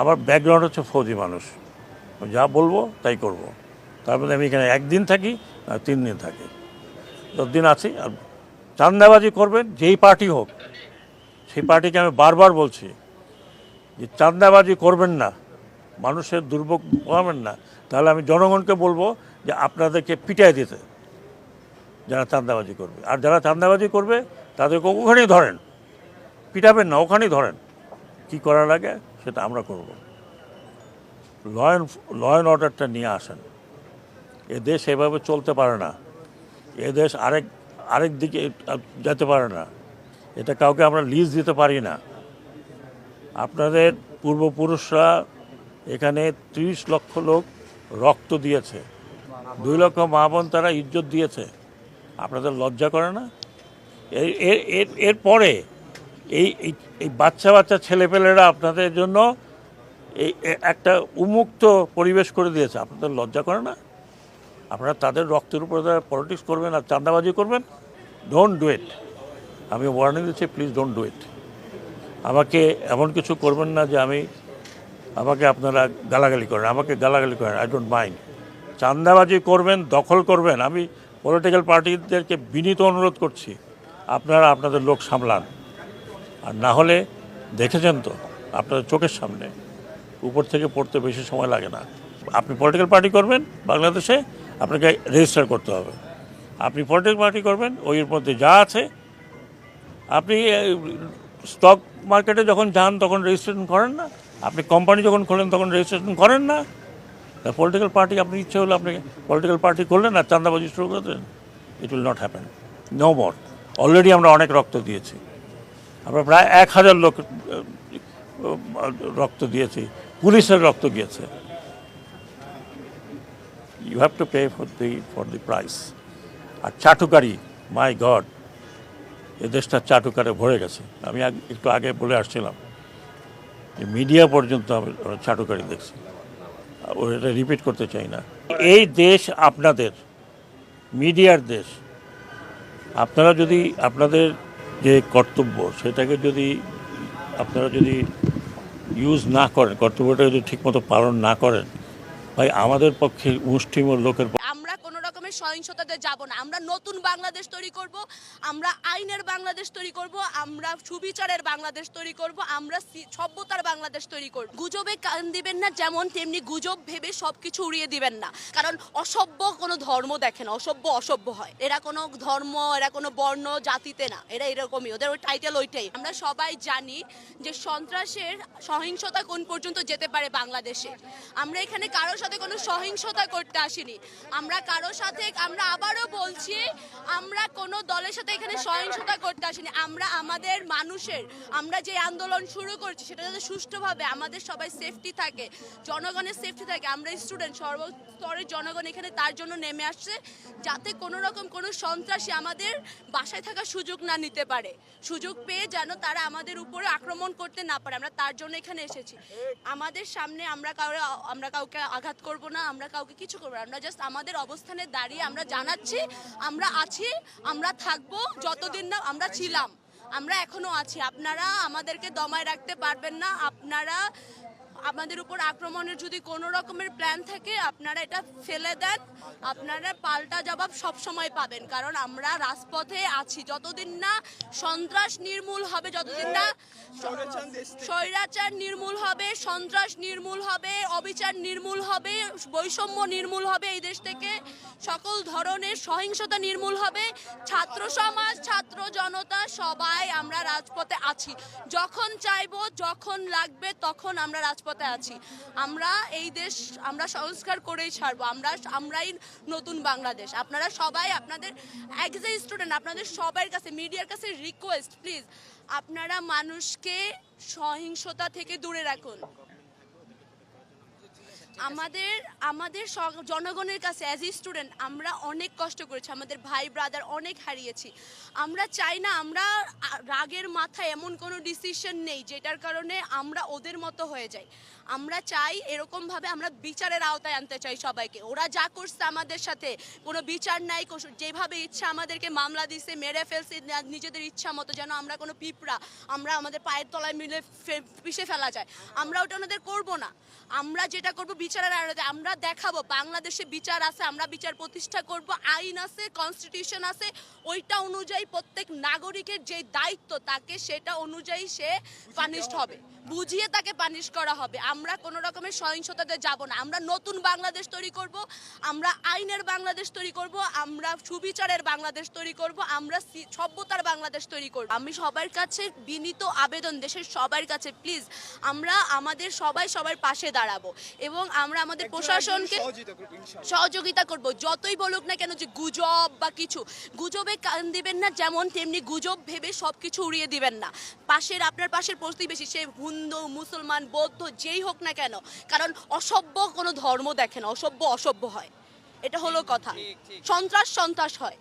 আমার ব্যাকগ্রাউন্ড হচ্ছে ফৌজি মানুষ। যা বলবো তাই করব। তার মধ্যে আমি এখানে একদিন থাকি আর 3 দিন থাকি, 10 দিন আছি। আর চাঁদাবাজি করবেন যেই পার্টি হোক, সেই পার্টিকে আমি বারবার বলছি যে চাঁদাবাজি করবেন না, মানুষের দুর্ভোগ পাবেন না। তাহলে আমি জনগণকে বলবো যে আপনাদেরকে পিটাই দিতে, যারা চাঁদাবাজি করবে। আর যারা চাঁদাবাজি করবে তাদেরকে ওখানেই ধরেন, পিটাবেন না, ওখানেই ধরেন। কি করা লাগে সেটা আমরা করব। ল অ্যান্ড অর্ডারটা নিয়ে আসেন। এ দেশ এভাবে চলতে পারে না, এ দেশ আরেক দিকে যেতে পারে না। এটা কাউকে আমরা লিজ দিতে পারি না। আপনাদের পূর্বপুরুষরা এখানে 30 লক্ষ লোক রক্ত দিয়েছে, 2 লক্ষ মা বোন তারা ইজ্জত দিয়েছে। আপনাদের লজ্জা করে না? এরপরে এই বাচ্চা ছেলেপেলেরা আপনাদের জন্য এই একটা উন্মুক্ত পরিবেশ করে দিয়েছে। আপনাদের লজ্জা করে না? আপনারা তাদের রক্তের উপরে পলিটিক্স করবেন আর চাঁদাবাজি করবেন? Don't do it. আমি ওয়ার্নিং দিচ্ছি, প্লিজ ডোন্ট ডু ইট। আমাকে এমন কিছু করবেন না যে আমাকে আপনারা গালাগালি করেন। আমাকে গালাগালি করেন, আই ডোন্ট মাইন্ড। চাঁদাবাজি করবেন, দখল করবেন, আমি পলিটিক্যাল পার্টিদেরকে বিনীত অনুরোধ করছি, আপনারা আপনাদের লোক সামলান। আর না হলে দেখেছেন তো আপনাদের চোখের সামনে, উপর থেকে পড়তে বেশি সময় লাগে না। আপনি পলিটিক্যাল পার্টি করবেন বাংলাদেশে, আপনাকে রেজিস্টার করতে হবে। আপনি পলিটিক্যাল পার্টি করবেন, ওইর মধ্যে যা আছে, আপনি স্টক মার্কেটে যখন যান তখন রেজিস্ট্রেশন করেন না, আপনি কোম্পানি যখন খোলেন তখন রেজিস্ট্রেশন করেন না। পলিটিক্যাল পার্টি আপনি ইচ্ছে হলে আপনি পলিটিক্যাল পার্টি করলেন আর চাঁদাবাজি শুরু করে দেন, it will not happen, no more. Already আমরা অনেক রক্ত দিয়েছি, আমরা প্রায় 1000 লোক রক্ত দিয়েছি, পুলিশের রক্ত গিয়েছে। You have to pay for the price. আর চাটুকারি, মাই গড, এ দেশটা চাটুকারে ভরে গেছে। আমি একটু আগে বলে আসছিলাম যে মিডিয়া পর্যন্ত আমি চাটুকারি দেখছি, এটা রিপিট করতে চাই না। এই দেশ আপনাদের, মিডিয়ার দেশ। আপনারা যদি আপনাদের যে কর্তব্য সেটাকে যদি আপনারা যদি ইউজ না করেন, কর্তব্যটা যদি ঠিকমতো পালন না করেন, ভাই আমাদের পক্ষে মুষ্টিমেয় লোকের আমরা কোনো রকমের সহিংসতাতে যাব না। আমরা নতুন বাংলাদেশ তৈরি করব, আমরা আইনের বাংলাদেশ তৈরি করব, আমরা সুবিচারের বাংলাদেশ তৈরি করব, আমরা সভ্যতার বাংলাদেশ তৈরি করব। গুজবে কান দিবেন না, যেমন তেমনি গুজব ভেবে সবকিছু উড়িয়ে দিবেন না। কারণ অসভ্য কোনো ধর্ম দেখে না, অসভ্য হয়। এরা কোনো ধর্ম, এরা কোনো বর্ণ জাতিতে না, এরা এরকমই, ওদের ওই টাইটেল ওইটাই। আমরা সবাই জানি যে সন্ত্রাসের সহিংসতা কোন পর্যন্ত যেতে পারে বাংলাদেশে। আমরা এখানে কারোর সাথে কোনো সহিংসতা করতে আসিনি। আমরা কারোর সাথে, আমরা আবারও বলছি, আমরা কোনো দলের সাথে এখানে সহিংসতা করতে আসিনি। আমরা আমাদের মানুষের, আমরা যে আন্দোলন শুরু করছি সেটা যাতে সুষ্ঠুভাবে আমাদের সবাই সেফটি থাকে, জনগণের সেফটি থাকে। আমরা স্টুডেন্ট, সর্বস্তরের জনগণ এখানে তার জন্য নেমে আসছে, যাতে কোনো রকম কোনো সন্ত্রাসী আমাদের বাসায় থাকার সুযোগ না নিতে পারে। সুযোগ পেয়ে যেন তারা আমাদের উপরে আক্রমণ করতে না পারে, আমরা তার জন্য এখানে এসেছি। আমাদের সামনে আমরা কাউকে আঘাত করব না, আমরা কাউকে কিছু করবো না। আমরা জাস্ট আমাদের অবস্থানে দাঁড়িয়ে আমরা জানাচ্ছি আমরা আছি, আমরা থাকবো যতদিন না আমরা ছিলাম, আমরা এখনো আছি। আপনারা আমাদেরকে দমায় রাখতে পারবেন না। আপনারা আমাদের উপর আক্রমণের যদি কোনো রকমের প্ল্যান থাকে আপনারা এটা ফেলে দেন, আপনারা পাল্টা জবাব সব সময় পাবেন। কারণ আমরা রাজপথে আছি যতদিন না সন্ত্রাস নির্মূল হবে, যতদিন না স্বৈরাচার নির্মূল হবে, সন্ত্রাস নির্মূল হবে, অবিচার নির্মূল হবে, বৈষম্য নির্মূল হবে এই দেশ থেকে, সকল ধরনের সহিংসতা নির্মূল হবে। ছাত্র সমাজ, ছাত্র জনতা সবাই আমরা রাজপথে আছি। যখন চাইবো, যখন লাগবে তখন আমরা রাজপথে আছি। আমরা এই দেশ আমরা সংস্কার করেই ছাড়বো। আমরাই নতুন বাংলাদেশ। আপনারা সবাই আপনাদের অ্যাজ এ স্টুডেন্ট আপনাদের সবার কাছে, মিডিয়ার কাছে রিকোয়েস্ট, প্লিজ আপনারা মানুষকে সহিংসতা থেকে দূরে রাখুন। আমাদের জনগণের কাছে অ্যাজ এ স্টুডেন্ট আমরা অনেক কষ্ট করেছি, আমাদের ভাই ব্রাদার অনেক হারিয়েছি। আমরা চাই না আমরা রাগের মাথায় এমন কোনো ডিসিশন নেই যেটার কারণে আমরা ওদের মতো হয়ে যাই। আমরা চাই এরকমভাবে আমরা বিচারের আওতায় আনতে চাই সবাইকে। ওরা যা করছে আমাদের সাথে কোনো বিচার নাই, যেভাবে ইচ্ছা আমাদেরকে মামলা দিছে, মেরে ফেলছে নিজেদের ইচ্ছা মতো, যেন আমরা কোনো পিঁপড়া আমরা আমাদের পায়ের তলায় মিলে পিষে ফেলা যায়। আমরা ওটা ওনাদের করবো না। আমরা যেটা করব বিচারের আড়ালে আমরা দেখাবো বাংলাদেশে বিচার আছে, আমরা বিচার প্রতিষ্ঠা করব, আইন আছে, কনস্টিটিউশন আছে, ওইটা অনুযায়ী প্রত্যেক নাগরিকের যে দায়িত্ব তাকে সেটা অনুযায়ী সে পানিশড হবে, বুঝিয়ে তাকে পানিশ করা হবে। আমরা কোনো রকমের সহিংসতাতে যাব না। আমরা নতুন বাংলাদেশ তৈরি করব, আমরা আইনের বাংলাদেশ তৈরি করব, আমরা সুবিচারের বাংলাদেশ তৈরি করব, আমরা সভ্যতার বাংলাদেশ তৈরি করব। আমি সবার কাছে বিনীত আবেদন, দেশের সবার কাছে প্লিজ আমরা আমাদের সবার পাশে দাঁড়াবো এবং আমরা আমাদের প্রশাসনকে সহযোগিতা করব। যতই বলুক না কেন যে গুজব বা কিছু, গুজবে কান দিবেন না, যেমন তেমনি গুজব ভেবে সবকিছু উড়িয়ে দিবেন না। আপনার পাশের প্রতিবেশী সে হিন্দু, মুসলমান, বৌদ্ধ যেই হোক না কেন, কারণ অসভ্য কোনো ধর্ম দেখে না, অসভ্য হয়, এটা হলো কথা। সন্ত্রাস হয়,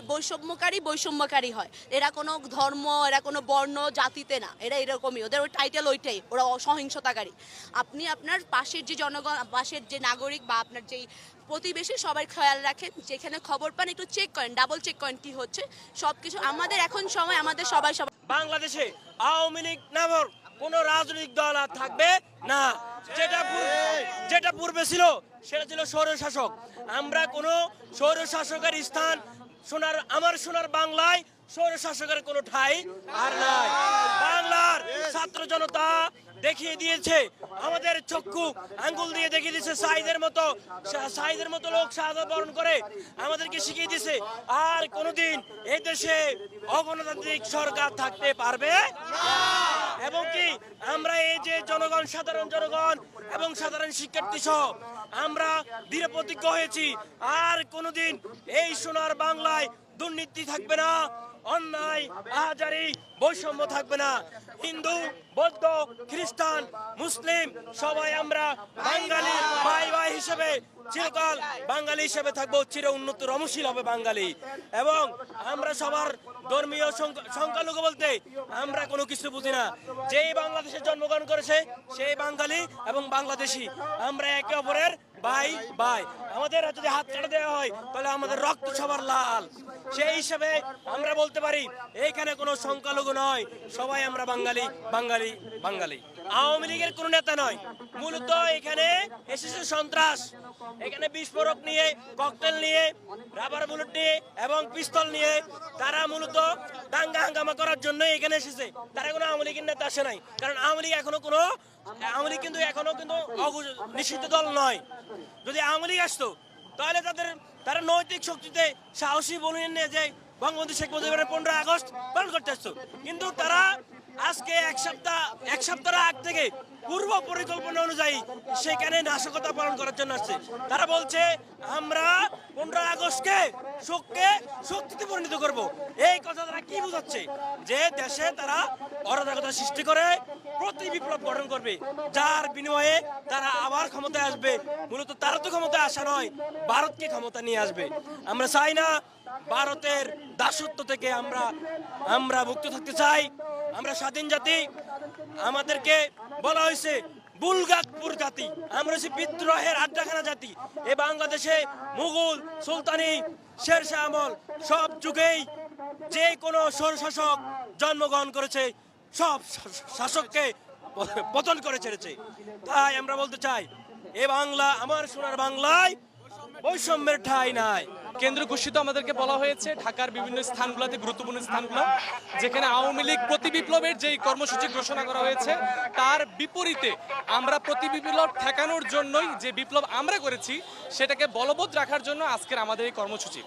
বৈষম্যকারী হয়। এরা কোনো ধর্ম, এরা কোনো বর্ণ জাতিতে না, এরা এরকমই, ওদের ওই টাইটেল ওইটাই, ওরা সহিংসতাকারী। আপনি আপনার পাশের যে জনগণ, পাশের যে নাগরিক বা আপনার যেই প্রতিবেশী সবাই খেয়াল রাখেন, যেখানে খবর পান একটু চেক করেন, ডাবল চেক করেন কি হচ্ছে সবকিছু। আমাদের এখন সময় আমাদের সবাই বাংলাদেশে আওয়ামী লীগ নামক কোন রাজনৈতিক দল আর থাকবে না। যেটা পূর্বে ছিল সেটা ছিল স্বৈরশাসক। আমরা কোনো স্বৈরশাসকের স্থান আমার সোনার বাংলায় স্বৈরশাসকের কোনো ঠাঁই আর নাই। বাংলার ছাত্র জনতা দেখিয়ে দিয়েছে, আমাদের চক্ষু আঙ্গুল দিয়ে দেখিয়ে দিয়েছে, সাইদের মতো লোক শাহাদাত বরণ করে আমাদেরকে শিখিয়ে দিয়েছে আর কোনোদিন এই দেশে অগণতান্ত্রিক সরকার থাকতে পারবে না। এবং কি আমরা এই যে সাধারণ জনগণ এবং সাধারণ শিক্ষার্থী সহ আমরা দৃঢ় প্রতিজ্ঞ হয়েছি, আর কোনোদিন এই সোনার বাংলায় দুর্নীতি থাকবে না, অন্যায়, আহাজারি, বৈষম্য থাকবে না। হিন্দু, বৌদ্ধ, খ্রিস্টান, মুসলিম সবাই আমরা বাঙালি ভাই হিসেবে চিরকাল বাঙালি হিসেবে থাকবো, চির উন্নত রমশীল হবে বাঙালি। এবং আমরা সবার ধর্মীয় সংখ্যালঘু বলতে আমরা কোনো কিছু বুঝি না। যেই বাংলাদেশে জন্মগ্রহণ করেছে সেই বাঙালি এবং বাংলাদেশি, আমরা একে অপরের ভাই। আমাদের যদি হাত কেটে দেওয়া হয় তাহলে আমাদের রক্ত সবার লাল। সেই হিসেবে আমরা বলতে পারি এইখানে কোনো সংখ্যালঘু নয়, সবাই আমরা বাঙালি। আওয়ামী লীগের কোনো নেতা নয়, মূলত এখানে এসেছে সন্ত্রাস। এখানে বিস্ফোরক নিয়ে, ককটেল নিয়ে, রাবার বুলেট নিয়ে এবং পিস্তল নিয়ে তারা মূলত দাঙ্গা হাঙ্গামা করার জন্য এখানে এসেছে। তারা কোনো আওয়ামী লীগের নেতা আসে নাই, কারণ আওয়ামী লীগ কিন্তু এখনো নিষিদ্ধ দল নয়। যদি আওয়ামী লীগ আসতো তাহলে তারা নৈতিক শক্তিতে সাহসী বলিয়ে নিয়ে যে বঙ্গবন্ধু শেখ মুজিবের 15 আগস্ট পালন করতে আসতো, কিন্তু তারা আজকে এক সপ্তাহ আগ থেকে পূর্ব পরিকল্পনা অনুযায়ী সেখানে নাশকতা পালন করার জন্য আসছে। তারা বলছে আমরা 15 আগস্টকে শক্তিতে পরিণত করব। এই কথা তারা কি বোঝাচ্ছে? যে দেশে তারা অরাজকতা সৃষ্টি করে প্রতি বিপ্লব গঠন করবে, যার বিনিময়ে তারা আবার ক্ষমতায় আসবে। মূলত তারা তো ক্ষমতায় আসা নয়, ভারতকে ক্ষমতা নিয়ে আসবে। আমরা চাই না ভারতের দাসত্ব থেকে আমরা মুক্ত থাকতে চাই। আমরা স্বাধীন জাতি, আমাদেরকে বলা হয়েছে বুলগাকপুর জাতি, আমরা হচ্ছে বিদ্রোহের আড্ডাখানা জাতি। এই বাংলাদেশে মুঘল, সুলতানি, শেরশাহ আমল সব যুগেই যে কোনো স্বৈরশাসক জন্মগ্রহণ করেছে, সব শাসককে পতন করে ছেড়েছে। তাই আমরা বলতে চাই এ বাংলা, আমার সোনার বাংলায় বৈষম্যের ঠাঁই নাই। কেন্দ্র ঘোষিত আমাদেরকে বলা হয়েছে ঢাকার বিভিন্ন স্থানগুলোতে, গুরুত্বপূর্ণ স্থানগুলো যেখানে আওয়ামী লীগ প্রতি বিপ্লবের যেই কর্মসূচি ঘোষণা করা হয়েছে তার বিপরীতে আমরা প্রতি বিপ্লব ঠেকানোর জন্যই যে বিপ্লব আমরা করেছি সেটাকে বলবৎ রাখার জন্য আজকের আমাদের এই কর্মসূচি,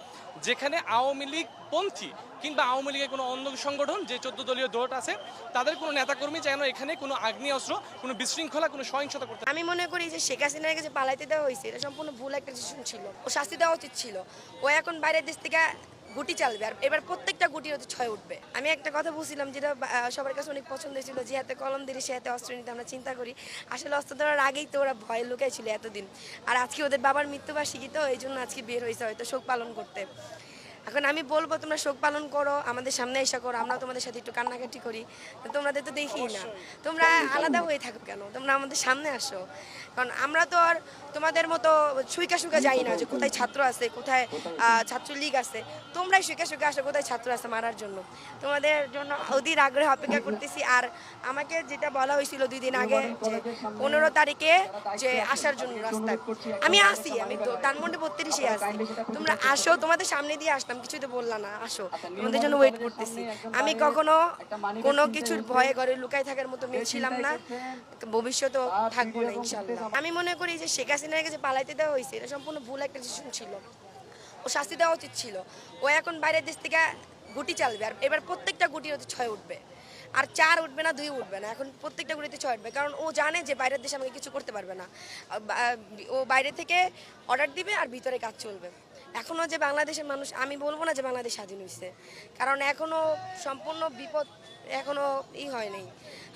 যেখানে আওয়ামী লীগ পন্থী কিংবা আওয়ামী লীগের কোনো অন্য সংগঠন যে 14 দলীয় জোট আছে তাদের কোনো নেতাকর্মী যেন এখানে কোনো আগ্নেয়াস্ত্র, কোনো বিশৃঙ্খলা, কোনো সহিংসতা করতে। আমি মনে করি যে শেখ হাসিনার কাছে পালাইতে দেওয়া হয়েছে এটা সম্পূর্ণ ভুল একটা ডিসিশন ছিল, ও শাস্তি দেওয়া উচিত ছিল। ও এখন বাইরের দেশ থেকে গুটি চালবে, আর এবার প্রত্যেকটা গুটির হচ্ছে 6 উঠবে। আমি একটা কথা বলছিলাম যেটা সবার কাছে অনেক পছন্দ হয়েছিল, যে হাতে কলম ধরে সে হাতে অস্ত্র নিতে আমরা চিন্তা করি। আসলে অস্ত্র ধরার আগেই তো ওরা ভয় লুকাই ছিল এতদিন, আর আজকে ওদের বাবার মৃত্যুবার্ষিকী, তো এই জন্য আজকে বের হয়েছে হয়তো শোক পালন করতে। এখন আমি বলবো তোমরা শোক পালন করো, আমাদের সামনে এসে করো, আমরা তোমাদের সাথে একটু কান্নাকাটি করি, তোমাদের তো দেখি না, তোমরা আলাদা হয়ে থাকো কেন, তোমরা আমাদের সামনে আসো। কারণ আমরা তো আর তোমাদের মতো শুইকা শুকা যাই না যে কোথায় ছাত্র আছে, কোথায় ছাত্রলীগ আছে, তোমরাই শুইকা শুকা আসো কোথায় ছাত্র আছে মারার জন্য। তোমাদের জন্য অধীর আগ্রহে অপেক্ষা করতেছি। আর আমাকে যেটা বলা হয়েছিল 2 দিন আগে যে 15 তারিখে যে আসার জন্য রাস্তায়, আমি আসি, আমি তো ধানমন্ডি 32-এ আসি, তোমরা আসো, তোমাদের সামনে দিয়ে আসলাম, কিছুই তো বললাম না, আসো, তোমাদের জন্য ওয়েট করতেছি। আমি কখনো কোনো কিছুর ভয়ে ঘরে লুকাই থাকার মতো মেয়ে ছিলাম না, ভবিষ্যতেও থাকবো না ইনশাল্লাহ। আমি মনে করি যে শেখ হাসিনার কাছে পালাইতে দেওয়া হয়েছে, এটা সম্পূর্ণ ভুল একটা ডিসিশন ছিল, ও শাস্তি দেওয়া উচিত ছিল। ও এখন বাইরের দেশ থেকে গুটি চালবে, আর এবার প্রত্যেকটা গুটির হচ্ছে 6 উঠবে, আর 4 উঠবে না, 2 উঠবে না, এখন প্রত্যেকটা গুটিতে 6 উঠবে। কারণ ও জানে যে বাইরের দেশে আমাকে কিছু করতে পারবে না, ও বাইরে থেকে অর্ডার দিবে আর ভিতরে কাজ চলবে। এখনও যে বাংলাদেশের মানুষ, আমি বলবো না যে বাংলাদেশ স্বাধীন হয়েছে, কারণ এখনও সম্পূর্ণ বিপদ এখনও হয় নাই।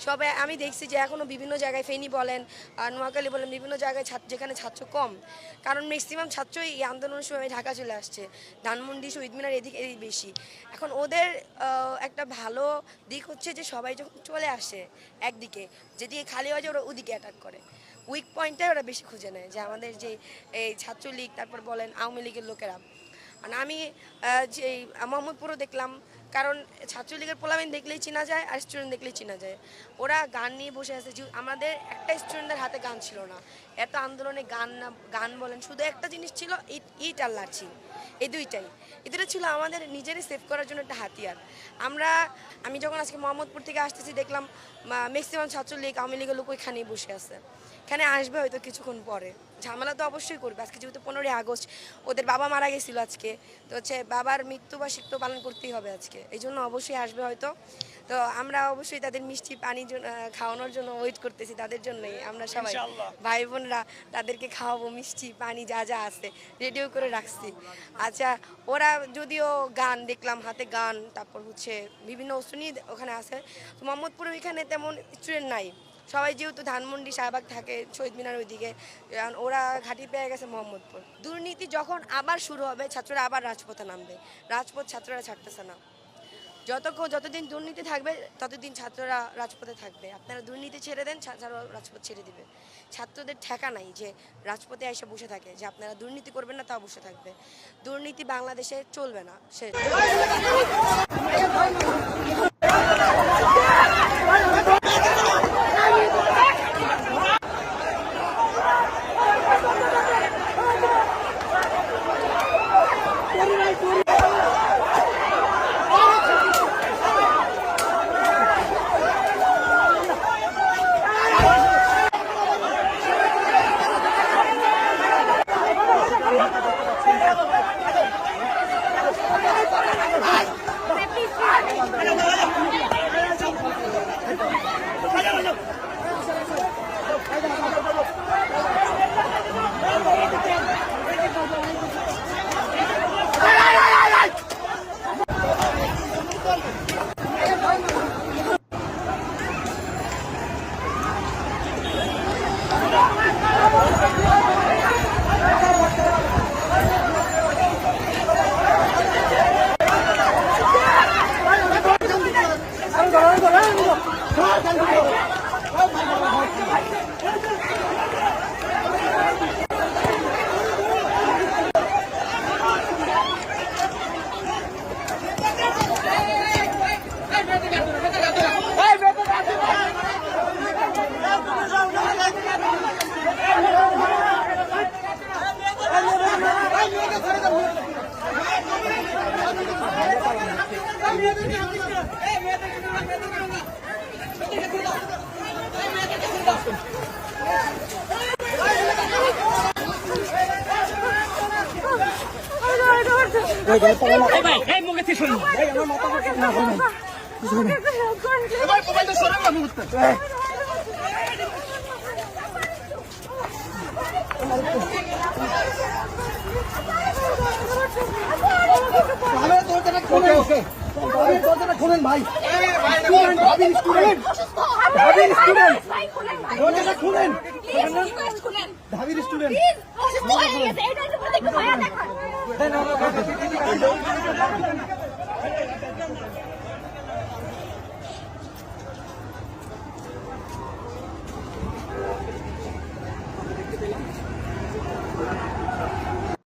সবে আমি দেখছি যে এখনও বিভিন্ন জায়গায়, ফেনী বলেন, নোয়াখালী বলেন, বিভিন্ন জায়গায় যেখানে ছাত্র কম, কারণ ম্যাক্সিমাম ছাত্রই এই আন্দোলনের সময় ঢাকা চলে আসছে, ধানমন্ডি, শহীদ মিনার এদিকে বেশি। এখন ওদের একটা ভালো দিক হচ্ছে যে সবাই যখন চলে আসে একদিকে, যেদিকে খালি হয় যে ওরা ওদিকে অ্যাটাক করে, উইক পয়েন্টটাই ওরা বেশি খুঁজে নেয়, যে আমাদের যে এই ছাত্রলীগ, তারপর বলেন আওয়ামী লীগের লোকেরা। মানে আমি যে মোহাম্মদপুরও দেখলাম, কারণ ছাত্রলীগের পোলাবেন দেখলেই চেনা যায়, আর স্টুডেন্ট দেখলেই চেনা যায়। ওরা গান নিয়ে বসে আছে, আমাদের একটা স্টুডেন্টদের হাতে গান ছিল না, এত আন্দোলনে গান বলেন, শুধু একটা জিনিস ছিল, ইট আর লাঠি, এই দুইটাই। এটা ছিল আমাদের নিজেরই সেভ করার জন্য একটা হাতিয়ার। আমি যখন আজকে মোহাম্মদপুর থেকে আসতেছি, দেখলাম ম্যাক্সিমাম ছাত্রলীগ, আওয়ামী লীগের লোক ওইখানেই বসে আছে। এখানে আসবে হয়তো কিছুক্ষণ পরে, ঝামেলা তো অবশ্যই করবে। আজকে যেহেতু 15ই আগস্ট, ওদের বাবা মারা গেছিলো আজকে, তো হচ্ছে বাবার মৃত্যুবার্ষিকী তো পালন করতেই হবে আজকে, এই জন্য অবশ্যই আসবে হয়তো। তো আমরা অবশ্যই তাদের মিষ্টি পানি খাওয়ানোর জন্য ওয়েট করতেছি, তাদের জন্যই আমরা সবাই ভাই বোনরা তাদেরকে খাওয়াবো, মিষ্টি পানি যা যা আছে রেডিও করে রাখছি। আচ্ছা, ওরা যদিও গান দেখলাম, হাতে গান, তারপর হচ্ছে বিভিন্ন অস্ত্র নিয়ে ওখানে আছে। তো মোহাম্মদপুরে ওইখানে তেমন স্টুডেন্ট নাই, সবাই যেহেতু ধানমন্ডি, শাহবাগ থাকে, শহীদ মিনার ওইদিকে, ওরা ঘাঁটি পেয়ে গেছে মোহাম্মদপুর। দুর্নীতি যখন আবার শুরু হবে, ছাত্ররা আবার রাজপথে নামবে, রাজপথ ছাত্ররা ছাড়তেছে না। যতদিন দুর্নীতি থাকবে ততদিন ছাত্ররা রাজপথে থাকবে। আপনারা দুর্নীতি ছেড়ে দেন, ছাত্ররা রাজপথ ছেড়ে দিবে। ছাত্রদের ঠেকা নাই যে রাজপথে এসে বসে থাকে, যে আপনারা দুর্নীতি করবেন না, তাও বসে থাকবে। দুর্নীতি বাংলাদেশে চলবে না, শেষ। আমরা ভাই স্টুডেন্ট ভাবির স্টুডেন্ট ভাবির স্টুডেন্ট দরজাটা খুলেন ভাবির স্টুডেন্ট অসুস্থ হয়ে গেছে এটা একটু ভয়া দেখা